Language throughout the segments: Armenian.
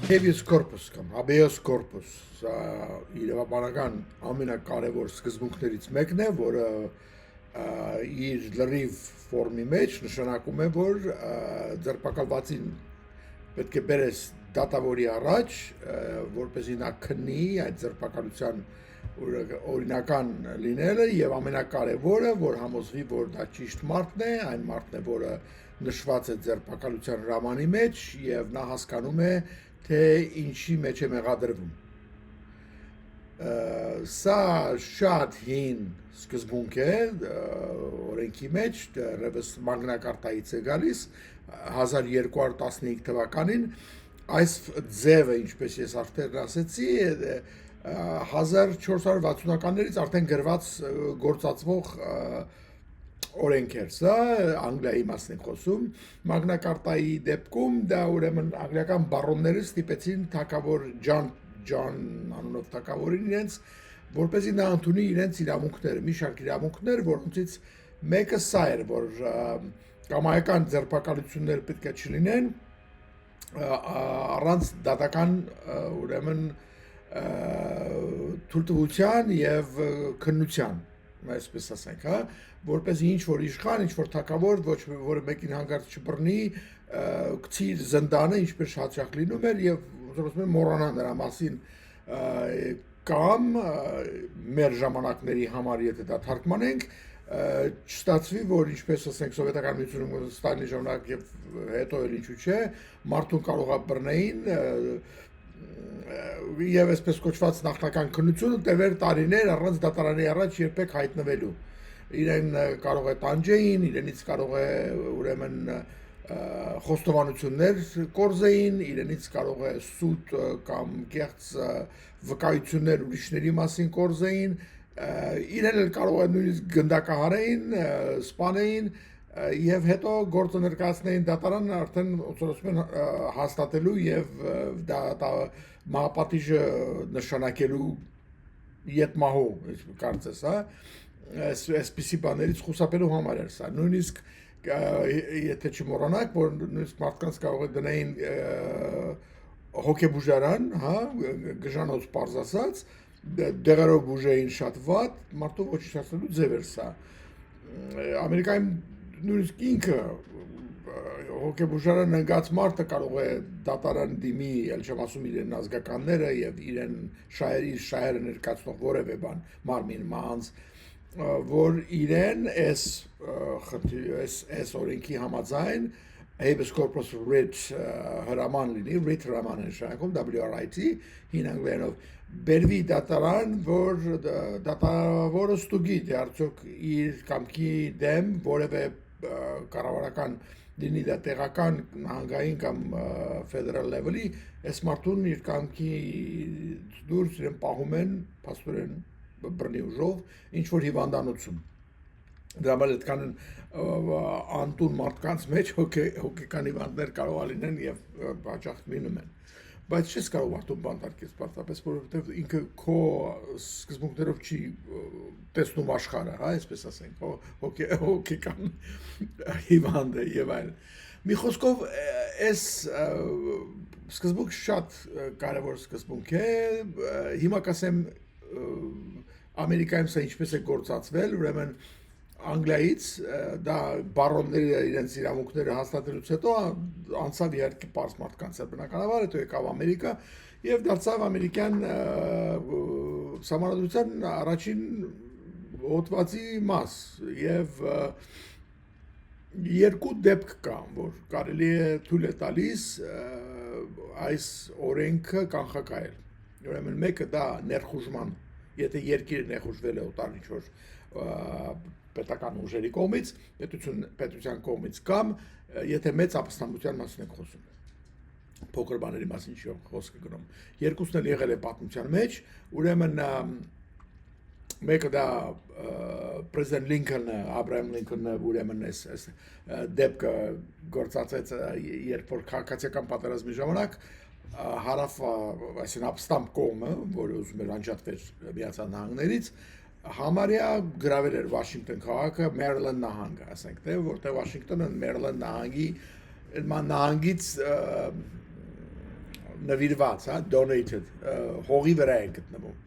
Habeas corpus կամ habeas corpus սա իրավաբանական ամենակարևոր սկզբունքներից մեկն է, որը իր լրիվ ֆորմի մեջ նշանակում է, որ ձերբակալվածին պետք է բերես դատավորի առաջ, որպեսզի նա քննի այդ ձերբակալության օրինական լինելը եւ ամենակարևորը, որ համոզվի, որ դա ճիշտ մարդն է, այն մարդն է, որը նշված է ձերբակալության հրամանի մեջ եւ նա հասկանում է, թե ինչի մեջ է մեղադրվում։ Սա շատ հին սկզբունք է օրենքի մեջ, դեռևս մագնակարտայից է գալիս 1215 թվականին այս ձևը, ինչպես ես արդեն ասեցի, 1460-ականներից արդեն գրված գործածվող օրենք էր սա, Անգլիայի մասն ենք խոսում, մագնակարտայի դեպքում դա ուրեմն անգլիական բարոնները ստիպեցին թագավոր Ջան անունով թագավորին իրենց, որպեսզի նա ընդունի իրենց իրավունքները, մի շարք իրավունքներ, որոնցից մեկը սա էր, որ կամայական ձերբակալություններ պետք է չլինեն առանց դատական ուրեմն թույլտվության եւ քննության, այսպես ասենք, հա, որպեսզի ինչ որ իշխան, ինչ որ թակավոր ոչ որը մեկին հանգարց չբռնի, գցի զնդանը, ինչպես շատ շատ լինում էր եւ ուսուցում մոռանա նրա մասին կամ մեր ժամանակների համար եթե դա թարգմանենք չստացվի, որ ինչպես ասենք սովետական միությունում Ստալինի ժամանակ եւ հետո էլ ինչու՞ չէ, մարդուն կարող է բռնեին եւ այսպես կոչված նախնական քննությունը տևեր տարիներ առանց դատարանի առաջ երբեք հայտնվելու։ Իրեն կարող է տանջեին, իրենից կարող է ուրեմն խոստովանություններ կորզեին, իրենից կարող է սուտ կամ կեղծ վկայություններ ուրիշների մասին կորզեին, իրեն էլ կարող է նույնիսկ գնդակահարեին, սպանեին եւ հետո գործը ներկայացնեին դատարան արդեն ուսուցում են հաստատելու եւ դա մահապատիժը նշանակելու յետմահու կարծես, հա, այսպիսի բաներից խուսափելու համար էր սա։ Նույնիսկ եթե չմոռանաք, որ նույնիսկ մարդկանց կարող է դնեին հոգեբուժարան, հա, գժանոց պարզ ասած, դեղերով բուժեին շատ վատ, մարդու ոչնչացնելու ձև էր սա։ Ամերիկայում նույնիսկ ինքը հոգեբուժարան ընկած մարդը կարող է դատարան դիմի, ել չեմ ասում իրեն ազգականները եւ իրեն շահերը ներկայացնող որևէ բան, մարմին մանց, որ իրեն այս օրենքի համաձայն habeas corpus writ հրաման լինի, writ հրաման է նշանակում WRIT, հին անգլերենով բերվի դատարան, որ դատավորը ստուգի, թե արդյոք իր կամքի դեմ որևէ կառավարական լինի դա տեղական, նահանգային կամ ֆեդերալ լեվելի, այս մարդուն իր կամքի դուրս իրեն պահում են, փաստորեն բռնի ուժով, ինչ որ հիվանդանոցում։ Դրա համար այդքան անտուն մարդկանց մեջ հոգեկան հիվանդներ կարող է լինեն եւ հաճախ լինում են։ Բայց չես կարող մարդուն բանտարկել պարզապես, որովհետեւ ինքը քո սկզբունքներով չի տեսնում աշխարհը, հա, այսպես ասենք, հոգեկան հիվանդ է եւ այլն։ Մի խոսքով այս սկզբունքը շատ կարևոր սկզբունք է, հիմա կասեմ Ամերիկայում սա ինչպես է գործածվել, ուրեմն Անգլիայից դա բարոնների իրենց իրավունքները հաստատելուց հետո անցավ իհարկե պարզ մարդկանց է բնականաբար, հետո եկավ Ամերիկա եւ դարձավ ամերիկյան սահմանադրության առաջին հոդվածի մաս եւ երկու դեպք կա, որ կարելի է թույլ է տալիս այս օրենքը կանխակայել։ Ուրեմն մեկը դա ներխուժման, եթե երկիրը ներխուժվել է օտար ինչ-որ պետական ուժերի կողմից, պետության կողմից կամ եթե մեծ ապստամբության մասին ենք խոսում։ Փոքր բաների մասին չի խոսքը գնում։ Երկուսն էլ եղել է պատմության մեջ, ուրեմն մեկը դա պրեզիդենտ Լինքոլնը, Աբրահամ Լինքոլնը ուրեմն այս դեպքը գործածեց, երբ որ քաղաքացիական պատերազմի ժամանակ հարավ, այսինքն ապստամբ կողմը, որը ուզում էր անջատվել Միացյալ Նահանգներից, համարյա գրավել էր Վաշինգտոն քաղաքը, Մերիլենդ նահանգը, ասենք, թե որտեղ Վաշինգտոնը Մերիլենդ նահանգից նվիրված, հա, donated, հողի վրա է գտնվում։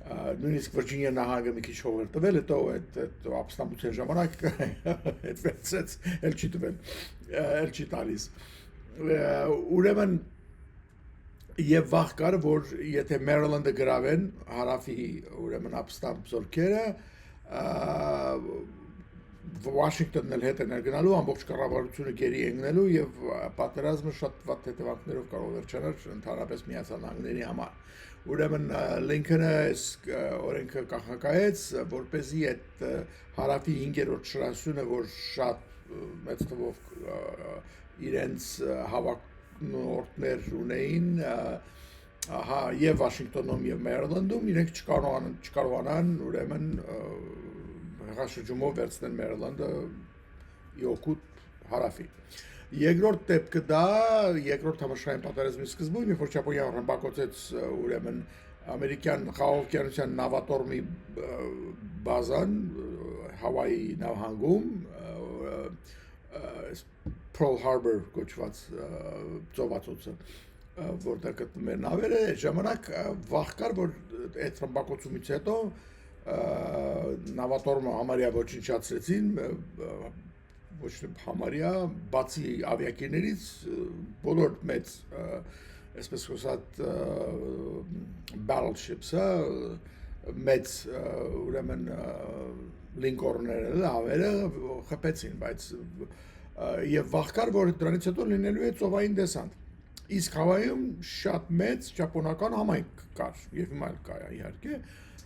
Նույնիսկ Վիրջինիա նահանգը մի քիչ հող էր տվել, հետո այդ ապստամբության ժամանակ այդ վերցրեց, էլ չի տվել, էլ չի տալիս։ Ուրեմն եւ վաղ կար, որ եթե Մերիլանդը գրավեն հարավի ուրեմն ապստամբ զորքերը, Վաշինգտոնն էլ հետ է ներգնալու, ամբողջ կառավարությունը գերի ընկնելու եւ պատերազմը շատ վատ հետևանքներով կարող վերջանալ ընդհանրապես Միացյալ Նահանգների համար։ Ուրեմն Լինքոլնը օրենքը կանխակայեց, որպեսզի այդ հարավի 5-րդ շրջանը, որ շատ մեծ թվով իրենց հավակնորդներ ունեին, հա եւ Վաշինգտոնում եւ Մերիլանդում, իրենք չկարողանան ուրեմն հեղաշրջումով վերցնեն Մերիլանդը իօգուտ հարավի։ Երկրորդ դեպքը դա երկրորդ համաշխարհային պատերազմի սկզբում, երբ որ Ճապոնիան ռմբակոծեց ուրեմն ամերիկյան խաղաղօվկիանոսյան նավատորմի բազան Հավայի նավահանգում Pearl Harbor կոչված ծովացոցը, որտեղ գտնվում էր նավերը, ժամանակ վաղ կար, որ այդ ռմբակոծումից հետո նավատորմը համարյա ոչնչացրեցին, ոչ թե համարյա, բացի ավիակիրներից բոլոր մեծ, այսպես խոսած battleships-ը, մեծ ուրեմն Լինկոլնները, լավերը խփեցին, բայց եւ վաղ կար, որ դրանից հետո լինելու է ծովային դեսանտ։ Իսկ Հավայում շատ մեծ ճապոնական համայնք կար, եւ հիմա էլ կա իհարկե,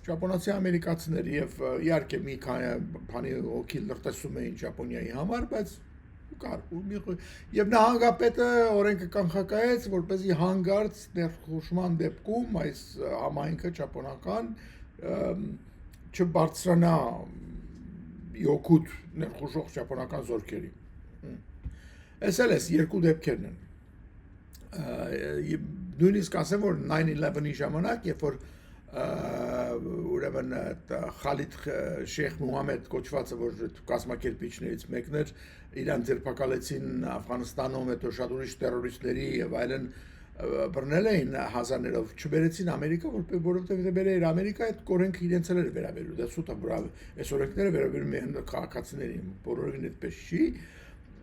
ճապոնացի ամերիկացիներ եւ իհարկե մի քանի օքի լրտեսում էին Ճապոնիայի համար, բայց կար եւ նահանգապետը օրենքը կանխակայեց, որպեսզի հանգարց ներխուժման դեպքում այս համայնքը ճապոնական չբարձրանա իօգուտ ներխուժող ճապոնական զորքերի։ Այս էլ երկու դեպքերն են։ Նույնիսկ ասեմ, որ 9/11-ի ժամանակ, երբ որ ուրեմն Խալիդ Շեյխ Մուհամեդ կոչվածը, որ կազմակերպիչներից մեկն էր, իրան ձերբակալեցին Աֆղանստանում, հետո շատ ուրիշ տերորիստների եւ այլն բռնել էին հազարներով, չբերեցին Ամերիկա, որովհետեւ դե էր Ամերիկա այդ օրենքը իրենց էլ էր վերաբերում, դա սուտը բրավ, այս օրենքները վերաբերում են քաղաքացիներին, բոլորովին այդպես չի։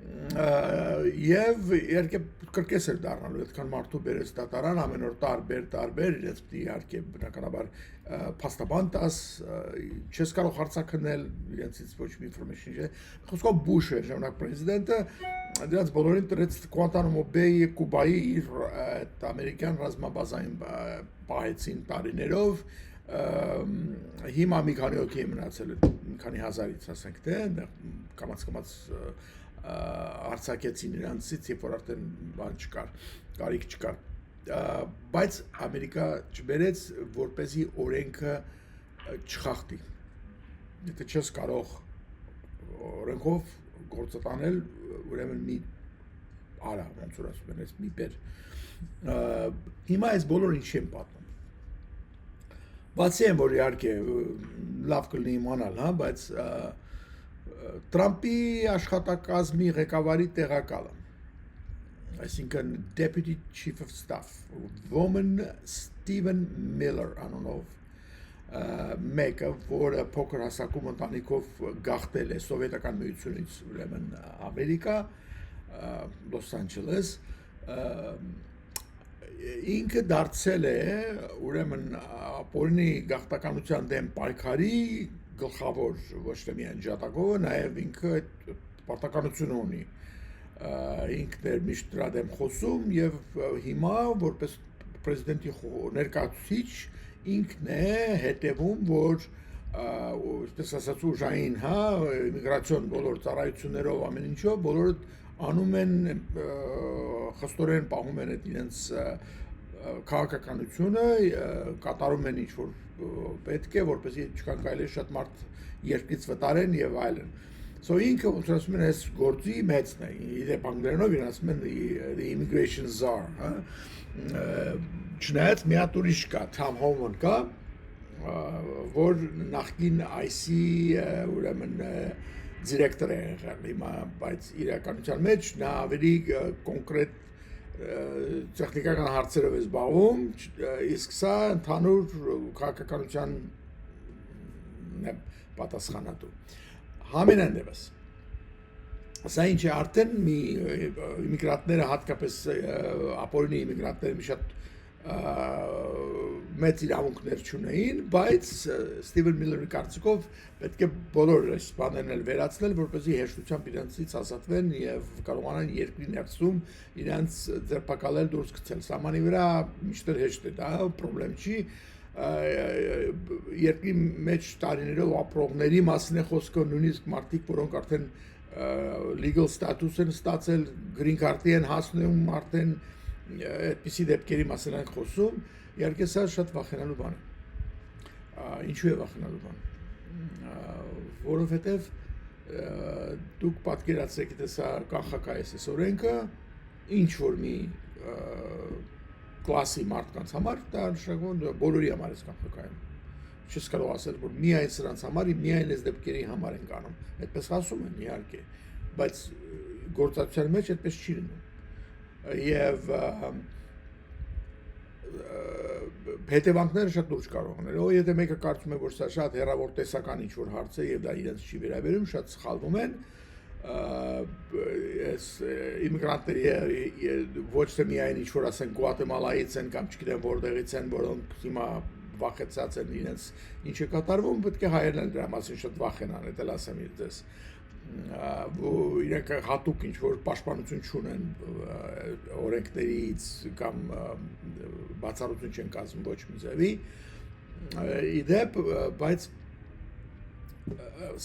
Եվ իհարկե կրկես էր դառնալու, այդքան մարդու բերեց դատարան, ամեն օր տարբեր, իրենց պիտի իհարկե բնականաբար փաստաբան տաս, չես կարող հարցաքննել, իրենցից ոչ մի information չէ։ Խոսքով Բուշ էր ժամանակ պրեզիդենտը, դրանց բոլորին տրեց Գուանտանամո Բեյի Կուբայի իր այդ ամերիկյան ռազմաբազային պահեցին տարիներով, հիմա մի քանի հոգի է մնացել, մի քանի հազարից ասենք թե, կամաց արձակեցին իրանցից, երբ որ արդեն բան չկար, կարիք չկար, բայց Ամերիկա չբերեց, որպեսզի օրենքը չխախտի։ Եթե չես կարող օրենքով գործը տանել, ուրեմն մի արա, ոնց որ ասում են, մի բեր։ Հիմա այս բոլորին չեմ պատմում։ Բացի այն, որ իհարկե լավ կլինի իմանալ, հա, բայց Տրամպի աշխատակազմի ղեկավարի տեղակալը, այսինքն Deputy Chief of Staff, Woman Stephen Miller անունով մեկը, որը փոքր հասակում ընտանիքով գաղթել է սովետական միությունից, ուրեմն Ամերիկա, Լոս Անջելես, ինքը դարձել է ուրեմն Ապոլոնի գաղթականության դեմ պայքարի գլխավոր ոչ թե միայն ջատագովը, նաև ինքը այդ պարտականությունը ունի, ինքն էր միշտ դրա դեմ խոսում եւ հիմա որպես պրեզիդենտի ներկայացուցիչ ինքն է հետևում, որ այսպես ասած ուժային, հա, միգրացիոն բոլոր ծառայություններով ամեն ինչով բոլորը անում են խստորեն պահում են այդ իրենց քաղաքականությունը, կատարում են ինչ-որ պետք է, որպեսզի չկան կարելի շատ մարդ երկրից վտարեն եւ այլն։ So ինքը ասում են այս գործի մեծն է, իդեպ անգլերենով իրեն ասում են the immigration czar, հա։ Չնայած մի հատ ուրիշ կա, Tom Homan կա, որ նախկին IC ուրեմն դիրեկտոր է եղել հիմա, բայց իրականության մեջ նա ավելի կոնկրետ տեխնիկական հարցերով է զբաղվում, իսկ սա ընդհանուր քաղաքականության պատասխանատու։ Համենայն դեպս սա ինչ է արդեն մի իմիգրանտները հատկապես ապօրինի իմիգրանտները մի շատ մեծ իրավունքներ չունեին, բայց Ստիվեն Միլլերի կարծիքով պետք է բոլոր այս բաներն էլ վերացնել, որպեսզի հեշտությամբ իրենցից ազատվեն եւ կարողանան երկրի ներսում իրենց ձերբակալել դուրս գցել։ Սահմանի վրա միշտ հեշտ է, դա խնդրեմ չի, երկրի մեջ տարիներով ապրողների մասին է խոսքը, նույնիսկ մարդիկ, որոնք արդեն legal status են ստացել, green card-ի են հասնում, արդեն այդպիսի դեպքերի մասին ենք խոսում, իհարկե սա շատ վախենալու բան է։ Ինչու է վախենալու բան։ Որովհետև դուք պատկերացրեք, թե սա կանխակայես է օրենքը, ինչ որ մի կլասի մարդկանց համար, դա նշանակում է բոլորի համար է կանխակայում։ Չես կարող ասել, որ միայն սրանց համար, միայն այս դեպքերի համար են կանում։ Այդպես ասում են, իհարկե, բայց գործակցության մեջ այդպես չի լինում։ Եվ հետևանքները շատ լուրջ կարող են լինել։ Եթե մեկը կարծում է, որ սա շատ հեռավոր տեսական ինչ-որ հարց է եւ դա իրենց չի վերաբերում, շատ սխալվում են։ Այս իմիգրանտների ոչ թե միայն ինչ-որ ասեն Գուատեմալայից են կամ չգիտեմ որտեղից են, որոնք հիմա վախեցած են իրենց ինչ է կատարվում, պետք է հայերն են դրա մասին շատ վախենան, դա ասեմ իրենց։ Իրենք հատուկ ինչ-որ պաշտպանություն չունեն օրենքներից կամ բացառություն չեն կազմում ոչ մի ձևի, իդեպ, բայց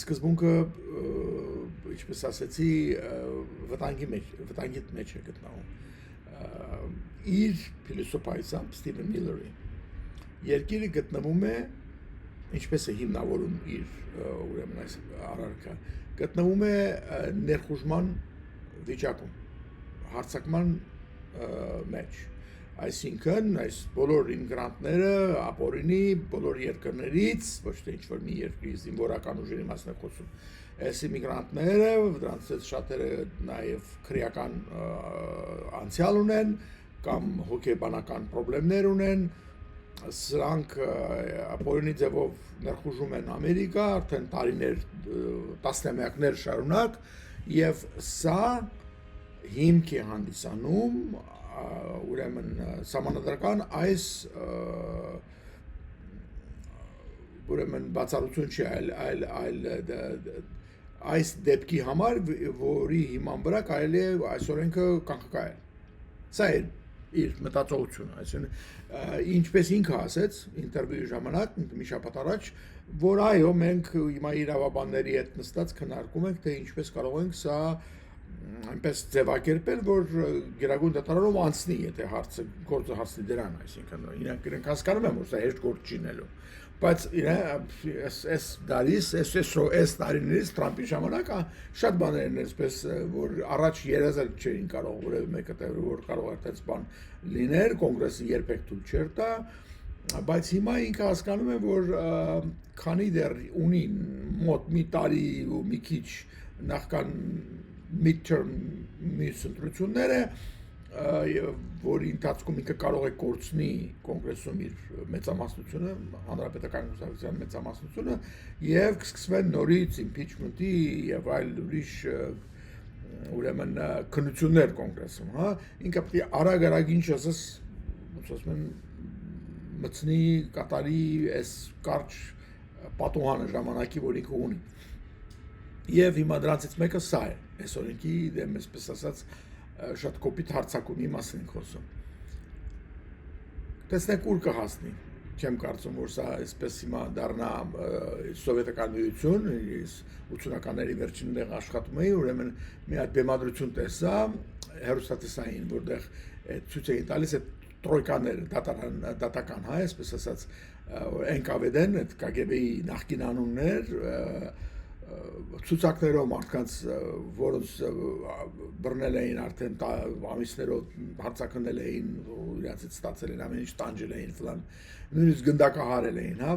սկզբունքը, ինչպես ասեցի, վտանգի մեջ է գտնվում։ Իր փիլիսոփայությամբ Ստիվեն Միլլերի երկիրը գտնվում է, ինչպես է հիմնավորում իր ուրեմն այս արարքը, գտնվում է ներխուժման վիճակում, հարձակման մեջ, այսինքն այս բոլոր իմիգրանտները ապօրինի բոլոր երկրներից, ոչ թե ինչ-որ մի երկրի զինվորական ուժերի մասն է խոսում, այս իմիգրանտները, դրանցից շատերը նաև քրեական անցյալ ունեն կամ հոգեբանական խնդիրներ ունեն, սրանք ապօրինի ձևով ներխուժում են Ամերիկա, արդեն տարիներ, տասնամյակներ շարունակ, եւ սա հիմք է հանդիսանում ուրեմն սահմանադրական այս ուրեմն բացառություն չի, այլ այս դեպքի համար, որի հիման վրա կարելի է այս օրենքը կանխակայել։ Սա է իր մտածողությունը, այսինքն ինչպես ինքը ասեց ինտերվյուի ժամանակ մի շաբաթ առաջ, որ այո, մենք հիմա իրավաբանների հետ նստած քննարկում ենք, թե ինչպես կարող ենք սա այնպես ձևակերպել, որ Գերագույն դատարանով անցնի, եթե գործը հասնի դրան, այսինքն իրենք հասկանում են, որ սա հեշտ գործ չի լինելու, բայց այս տարիներից Թրամփի ժամանակ շատ բաներ են այսպես, որ առաջ երազել չէին կարող որևէ մեկը տեղ, որ կարող է այդպես բան լիներ, կոնգրեսը երբեք թույլ չէր տա, բայց հիմա ինքը հասկանում է, որ քանի դեռ ունի մոտ մի տարի ու մի քիչ նախքան midterm ընտրությունները, որի ընթացքում ինքը կարող է կորցնի կոնգրեսում իր մեծամասնությունը, հանրապետական կուսակցության մեծամասնությունը, եւ կսկսվեն նորից impeachment-ի եւ այլ ուրիշ ուրեմն քննություններ կոնգրեսում, հա, ինքը պետք է արագ ինչ ասես, ոնց ասում են, մտցնի կատարի այս կարճ պատուհանը ժամանակի, որ ինքը ունի։ Եվ հիմա դրանցից մեկը սա է, այս օրենքի դեմ այսպես ասած շատ կոպիտ հարձակումի մասին ենք խոսում։ Տեսնենք ուր կհասնի, չեմ կարծում, որ սա այսպես հիմա դառնա սովետական միություն, 80-ականների վերջիններ աշխատում էի, ուրեմն մի հատ բեմադրություն տեսա, հեռուստատեսային, որտեղ ցույց էին տալիս այդ տրոյկաները, դատական, հա, այսպես ասած, NKVD-ն, այդ KGB-ի նախկին անուններ, ցուցակներով մարդկանց, որոնց բռնել էին արդեն ամիսներով հարձակնել էին, իրացից ստացել են ամեն ինչ տանջել էին ֆլան, նույնիսկ գնդակահարել էին, հա,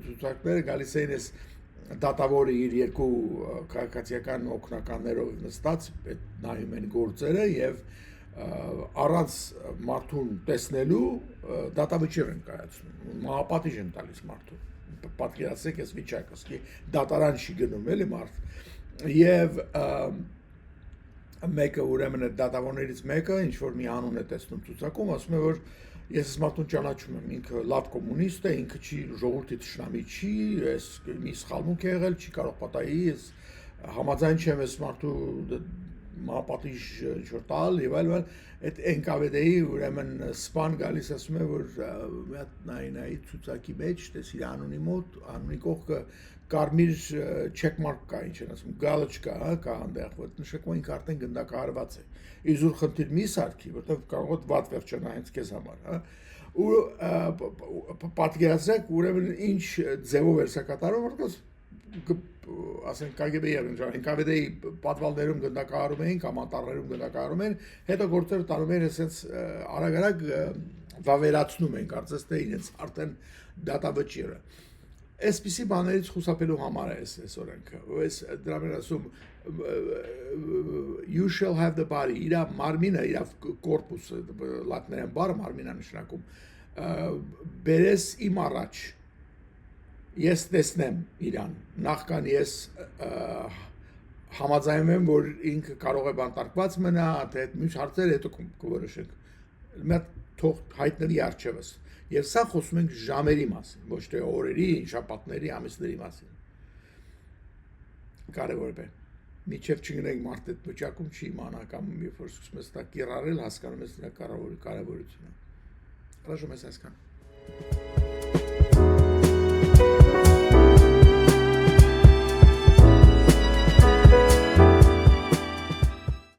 ցուցակները գալիս էին այս դատավորը իր երկու քաղաքացիական օգնականներով նստած, նայում են գործերը եւ առանց մարդուն տեսնելու դատավճիռ են կայացնում, մահապատիժ են տալիս մարդուն։ Պատկերացրեք այս վիճակը, ասկի դատարան չի գնում էլի մարդ։ Եվ մեկը ուրեմն այդ դատավորներից մեկը ինչ որ մի անուն է տեսնում ցուցակում, ասում է որ ես այս մարդուն ճանաչում եմ, ինքը լավ կոմունիստ է, ինքը չի ժողովրդի թշնամի չի, ես մի սխալմունք է եղել, չի կարող պատահի, ես համաձայն չեմ այս մարդու մահապատիժ ինչ-որ տալ եւ այլն, այդ NKVD-ի ուրեմն սպան գալիս ասում է որ մի հատ նայ ցուցակի մեջ տես իր անունի մոտ անունի կողքը կարմիր չեքմարկ կա, ինչ են ասում, գալոչկա, կա այնտեղ, որ նշանակում է ինքը արդեն գնդակահարված է։ Իզուր խնդիր մի սարքի, որտեղ կարող է վատ վերջանա հենց քեզ համար, հա։ Ու պատկերացրեք, ուրեմն ինչ ձևով է սա կատարում, որտեղ ասենք KGB-ի NKVD-ի պատվալներում գնդակահարում էին կամ անտառներում գնդակահարում են, հետո գործերը տանում են այսպես արագ-արագ վավերացնում են, կարծես թե իրենց արդեն դատավճիռը։ Այսպիսի բաներից խուսափելու համար է այս օրենքը, այս դրա մեջ ասում you shall have the body, իր մարմինը, իր կորպուսը, լատիներեն բառը մարմինա նշանակում, բերես իմ առաջ, ես տեսնեմ իրան, նախքան ես համաձայնում եմ, որ ինքը կարող է բանտարկված մնա, թե մյուս հարցերը հետո կորոշենք, մի հատ թող հայտնվի առջևս։ Եվ սա խոսում ենք ժամերի մասին, ոչ թե օրերի, շաբաթների, ամիսների մասին։ Կարևոր է։ Միջև չգնենք մարդ այդ վիճակում չի իմանա կամ երբ որ սկսում ես դա կիրառել, հասկանում ես նրա կարևորությունը։ Хорошо, մեզ հասկան։